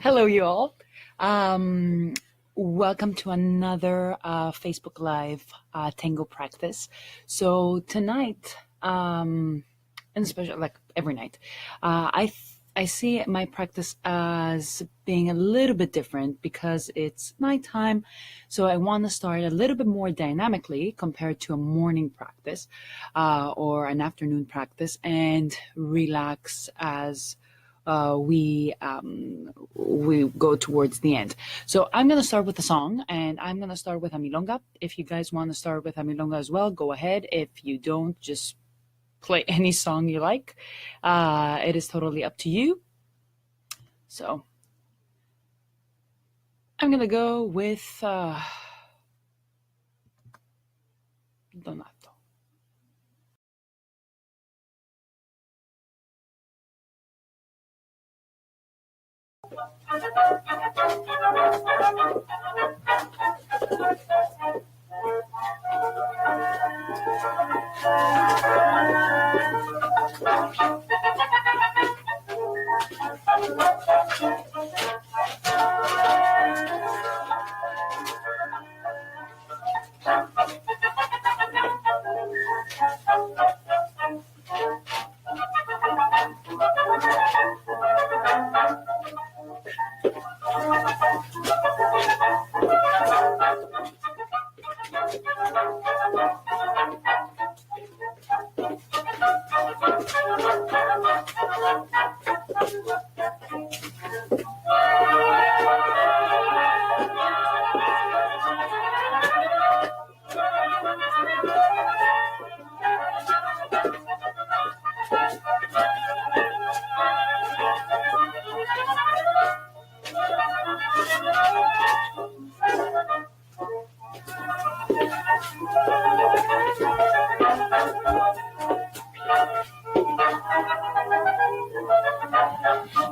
Hello, you all. Um, Welcome to another Facebook Live Tango practice. So tonight, and especially like every night, I see my practice as being a little bit different because it's nighttime. So I want to start a little bit more dynamically compared to a morning practice or an afternoon practice, and relax as we go towards the end. So I'm gonna start with a song, and I'm gonna start with a milonga. If you guys want to start with a milonga as well, go ahead. If you don't, just play any song you like. It is totally up to you. So I'm gonna go with Donato.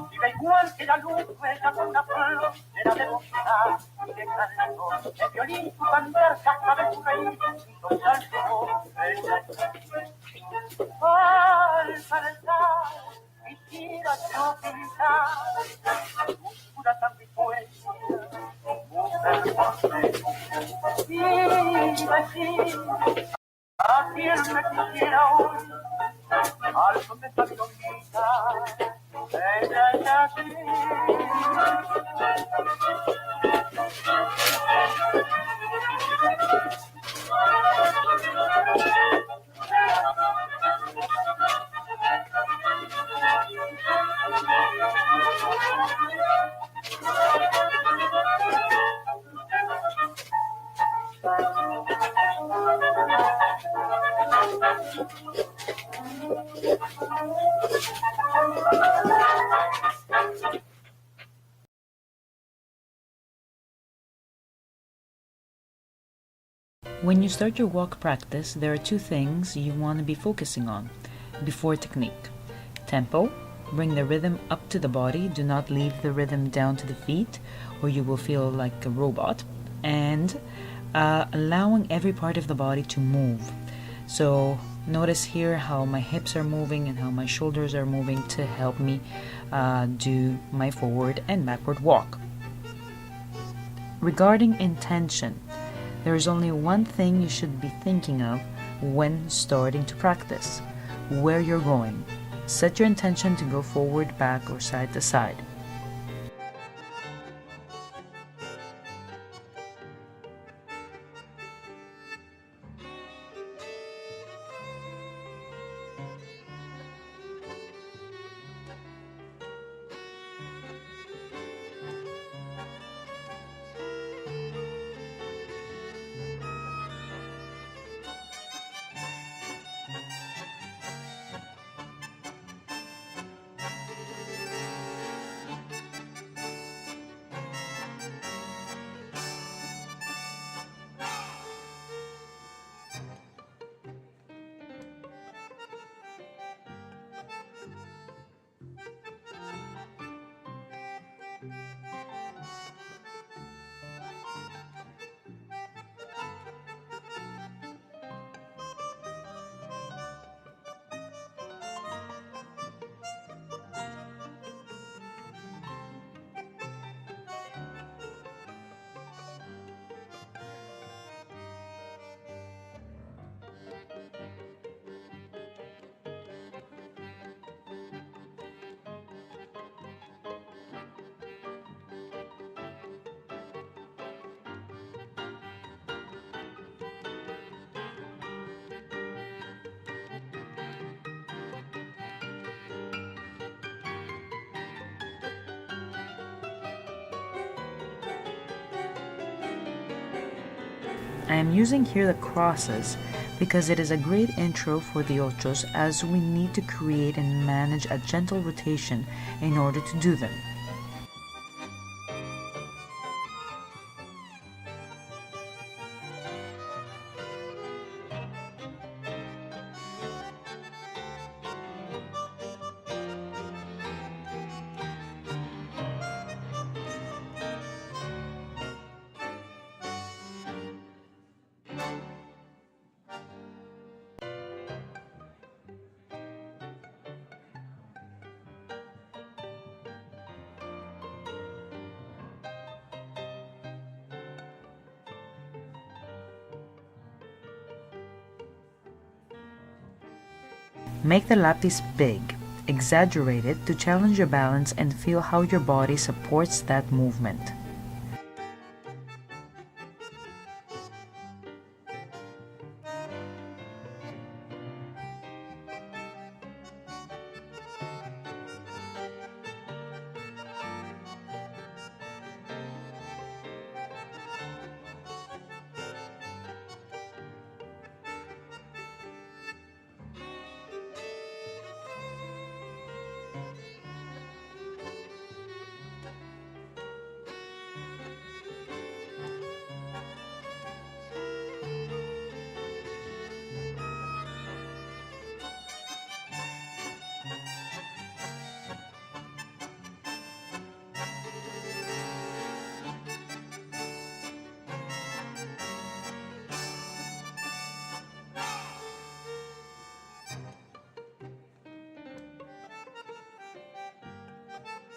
Vive igual que la luz juega con la flor de la devoción de canto, el violín su cantar casca de su raíz, un salto al saltar quisiera yo pintar una tan poesía, y decir a quien me quisiera hoy al son de esta milonguita. Ella es así. When you start your walk practice, there are two things you want to be focusing on before technique. Tempo, bring the rhythm up to the body, do not leave the rhythm down to the feet or you will feel like a robot. And allowing every part of the body to move. So notice here how my hips are moving and how my shoulders are moving to help me do my forward and backward walk. Regarding intention, there is only one thing you should be thinking of when starting to practice: where you're going. Set your intention to go forward, back, or side to side. I am using here the crosses because it is a great intro for the ochos, as we need to create and manage a gentle rotation in order to do them. Make the lapis big. Exaggerate it to challenge your balance and feel how your body supports that movement.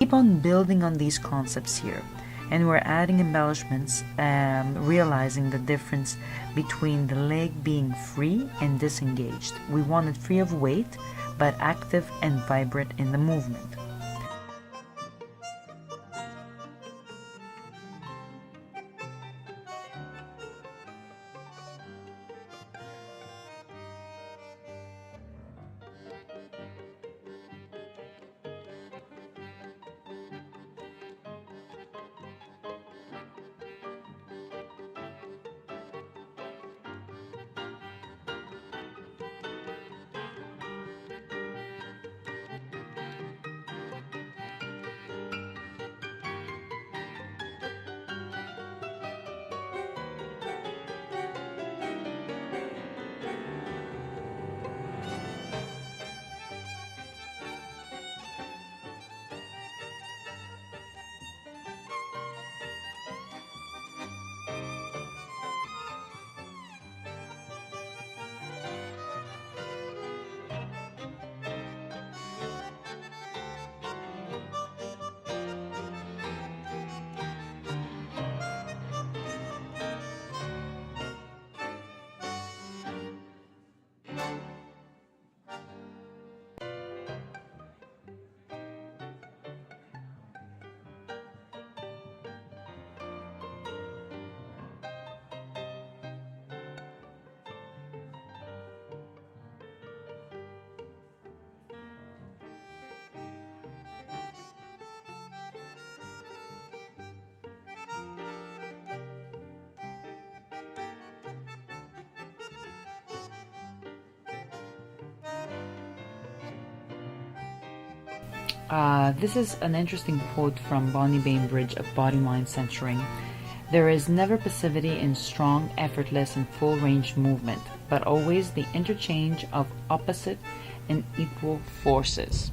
Keep on building on these concepts here, and we're adding embellishments, realizing the difference between the leg being free and disengaged. We want it free of weight but active and vibrant in the movement. This is an interesting quote from Bonnie Bainbridge of Body Mind Centering. There is never passivity in strong, effortless, and full range movement, but always the interchange of opposite and equal forces.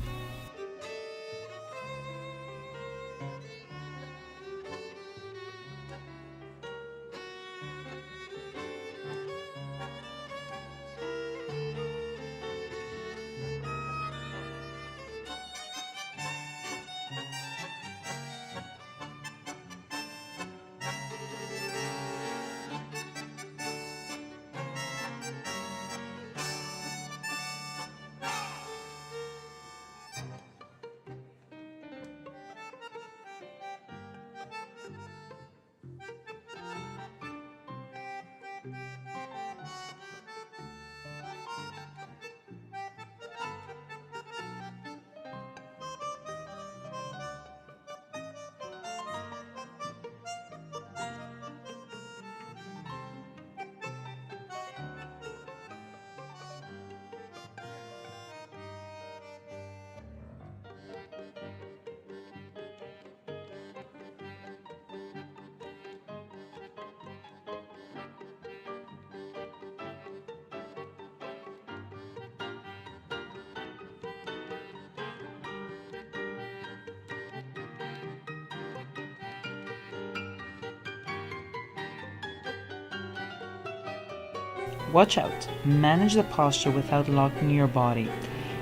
Watch out. Manage the posture without locking your body.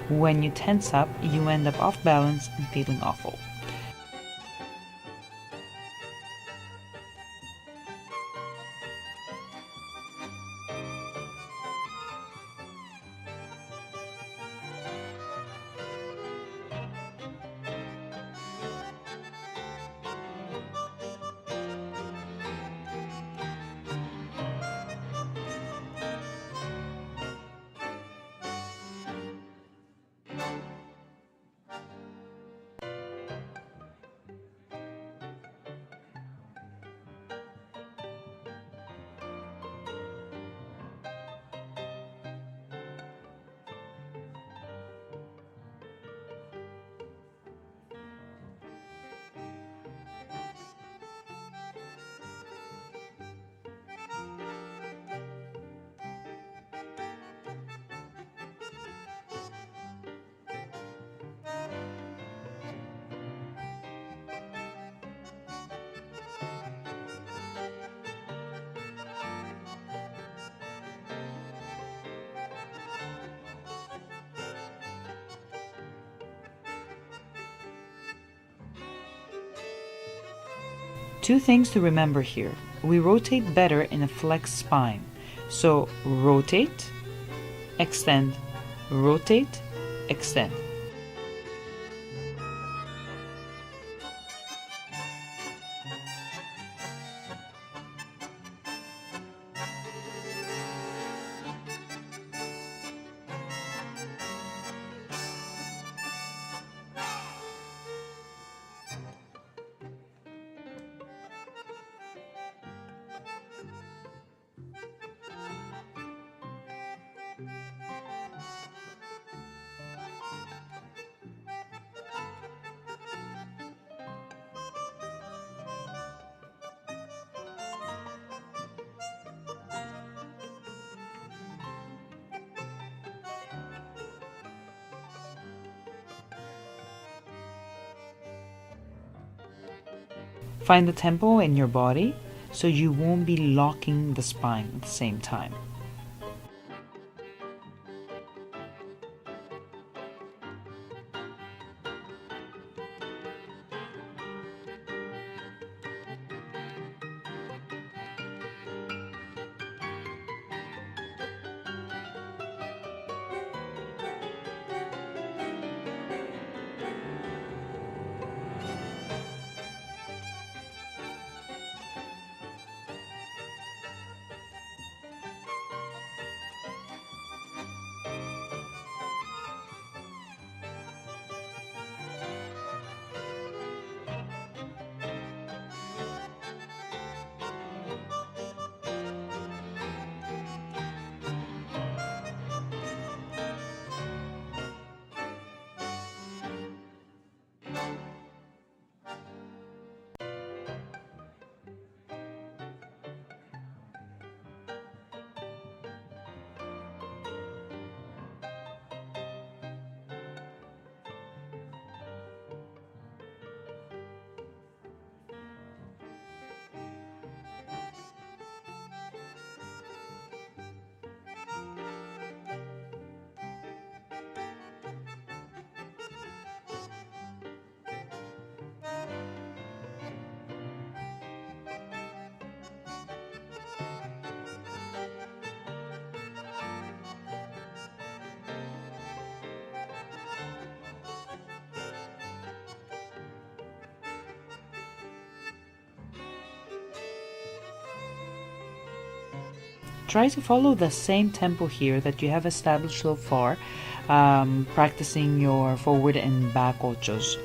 When you tense up, you end up off balance and feeling awful. Two things to remember here. We rotate better in a flexed spine. So rotate, extend, rotate, extend. Find the tempo in your body so you won't be locking the spine at the same time. Try to follow the same tempo here that you have established so far, practicing your forward and back ochos.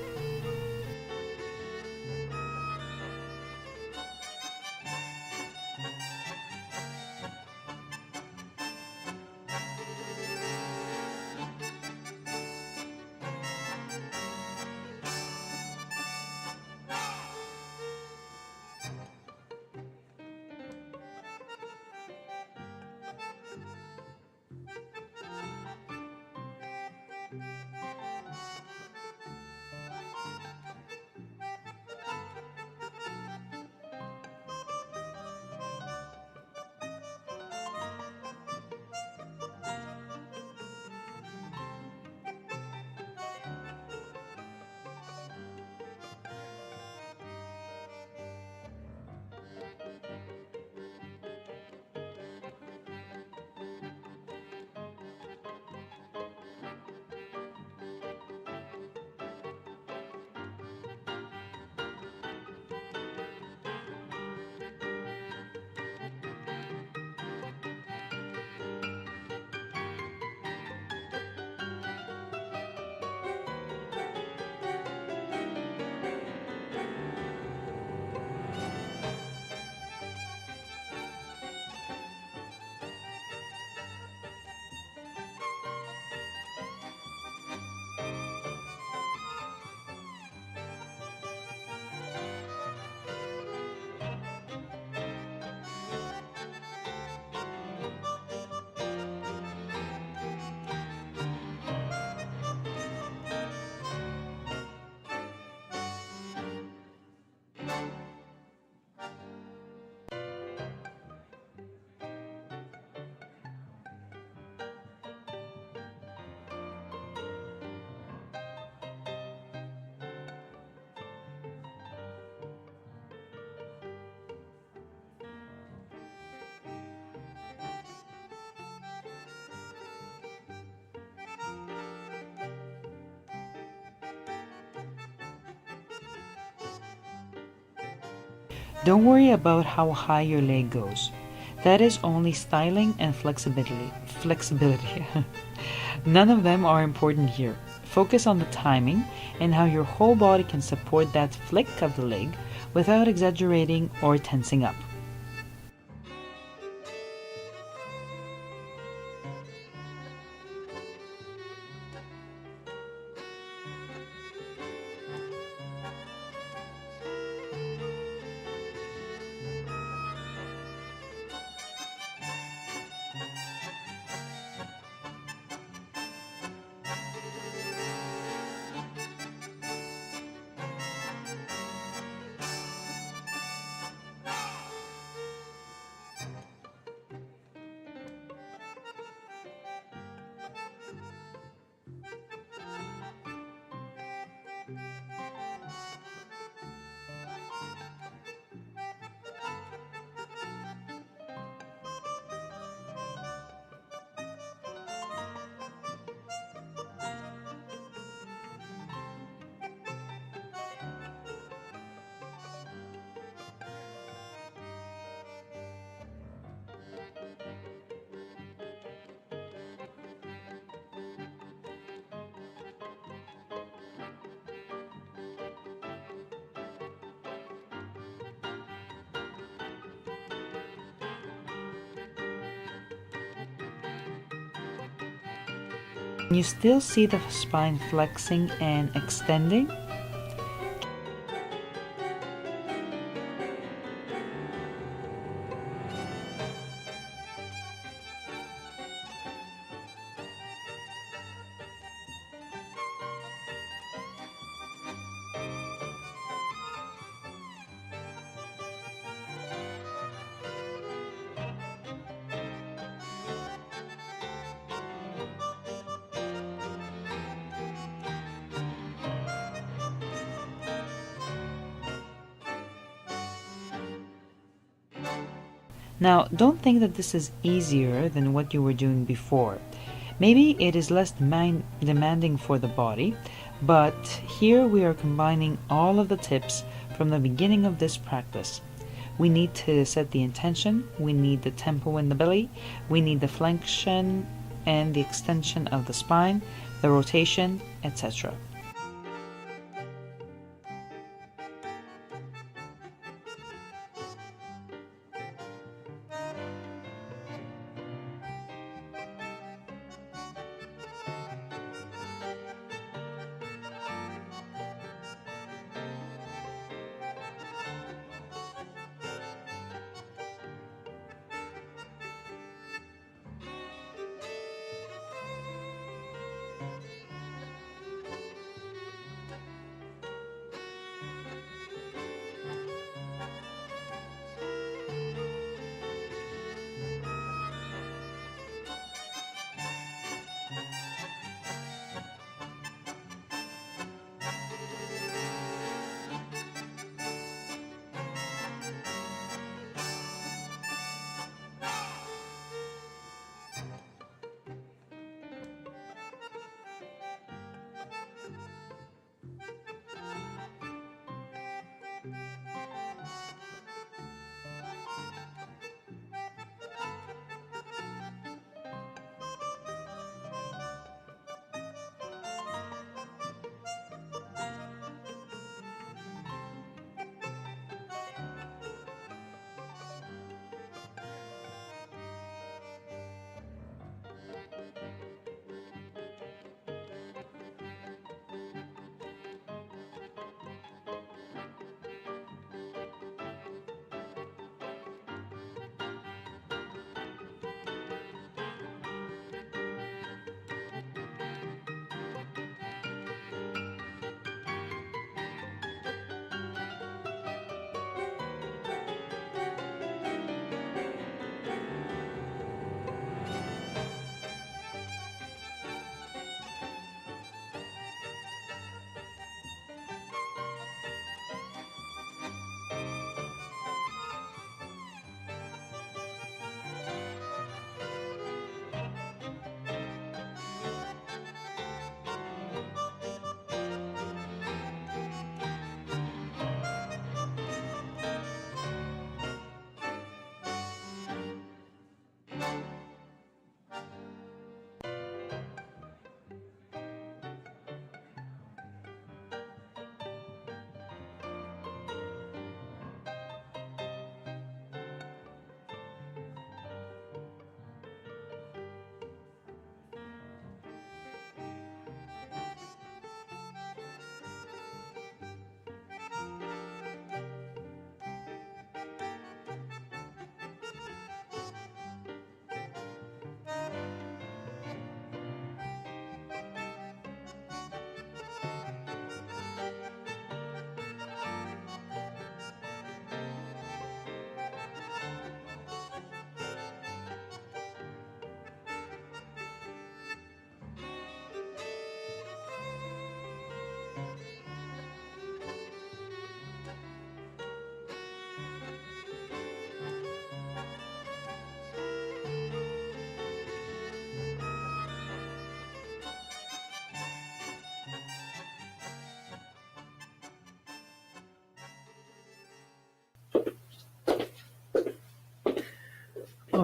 Don't worry about how high your leg goes. That is only styling and flexibility. Flexibility. None of them are important here. Focus on the timing and how your whole body can support that flick of the leg without exaggerating or tensing up. Can you still see the spine flexing and extending? Now, don't think that this is easier than what you were doing before. Maybe it is less demanding for the body, but here we are combining all of the tips from the beginning of this practice. We need to set the intention, we need the tempo in the belly, we need the flexion and the extension of the spine, the rotation, etc.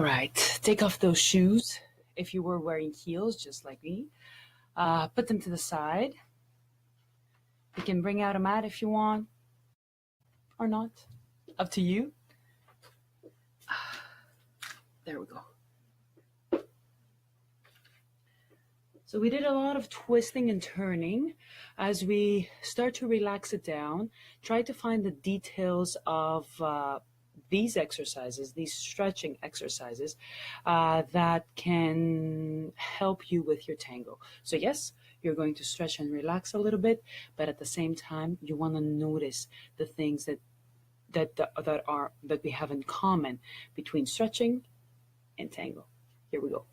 All right, take off those shoes. If you were wearing heels, just like me, put them to the side. You can bring out a mat if you want or not. Up to you. There we go. So we did a lot of twisting and turning. As we start to relax it down, try to find the details of these exercises, these stretching exercises that can help you with your tango. So yes, you're going to stretch and relax a little bit, but at the same time, you want to notice the things that we have in common between stretching and tango. Here we go.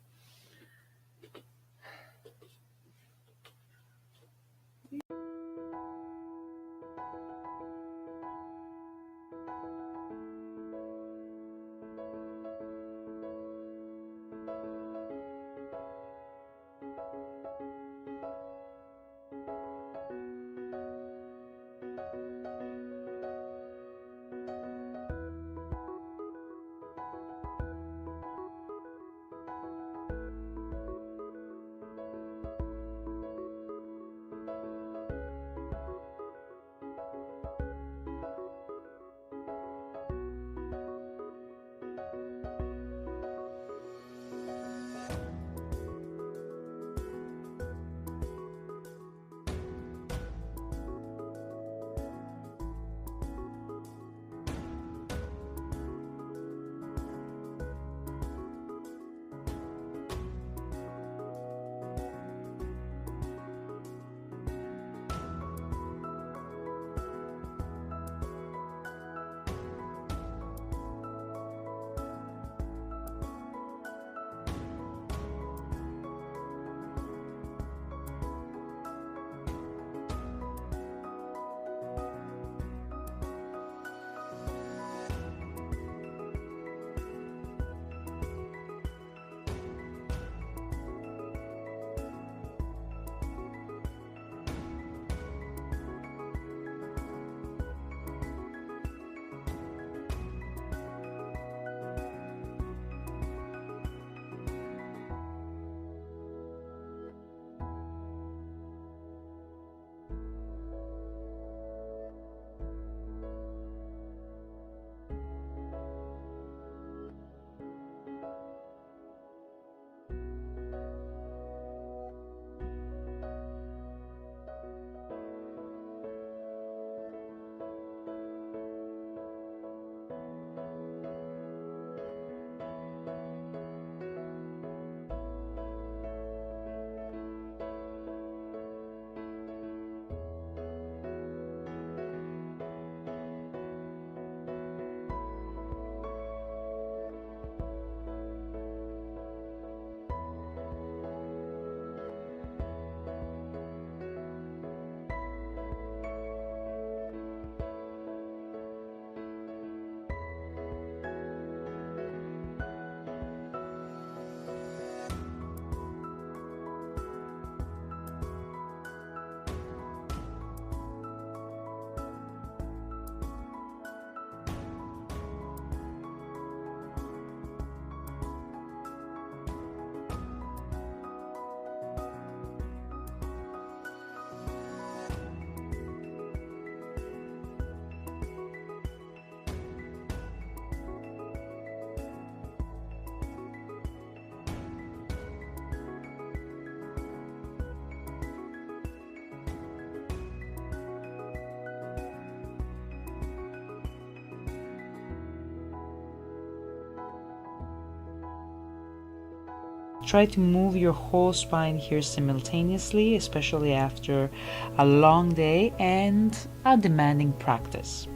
Try to move your whole spine here simultaneously, especially after a long day and a demanding practice.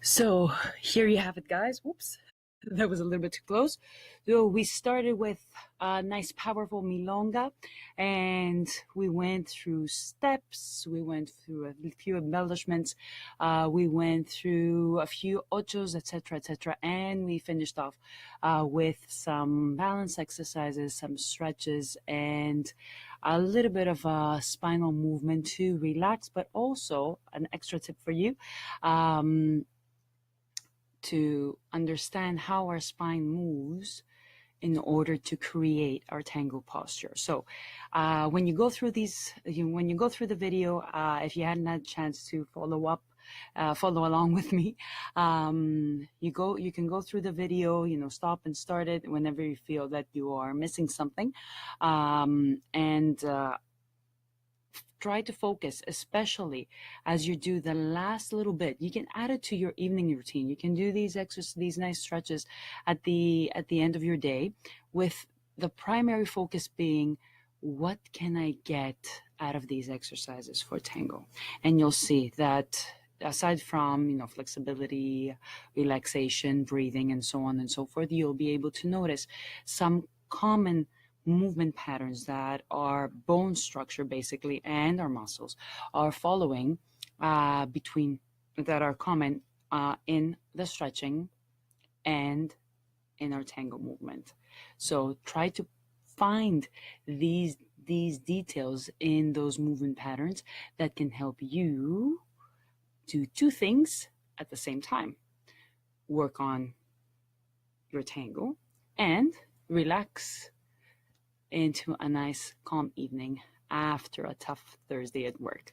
So here you have it, guys. Whoops. That was a little bit too close. So we started with a nice, powerful milonga, and we went through steps. We went through a few embellishments. We went through a few ochos, etc., and we finished off with some balance exercises, some stretches, and a little bit of a spinal movement to relax. But also an extra tip for you. To understand how our spine moves in order to create our tango posture. So when you go through the video, if you hadn't had a chance to follow along with me, you can go through the video, stop and start it whenever you feel that you are missing something, and try to focus, especially as you do the last little bit. You can add it to your evening routine. You can do these nice stretches at the end of your day, with the primary focus being, what can I get out of these exercises for tango? And you'll see that aside from flexibility, relaxation, breathing, and so on and so forth, you'll be able to notice some common movement patterns that our bone structure basically and our muscles are following, that are common in the stretching and in our tango movement. So try to find these details in those movement patterns that can help you do two things at the same time: work on your tango and relax into a nice calm evening after a tough Thursday at work.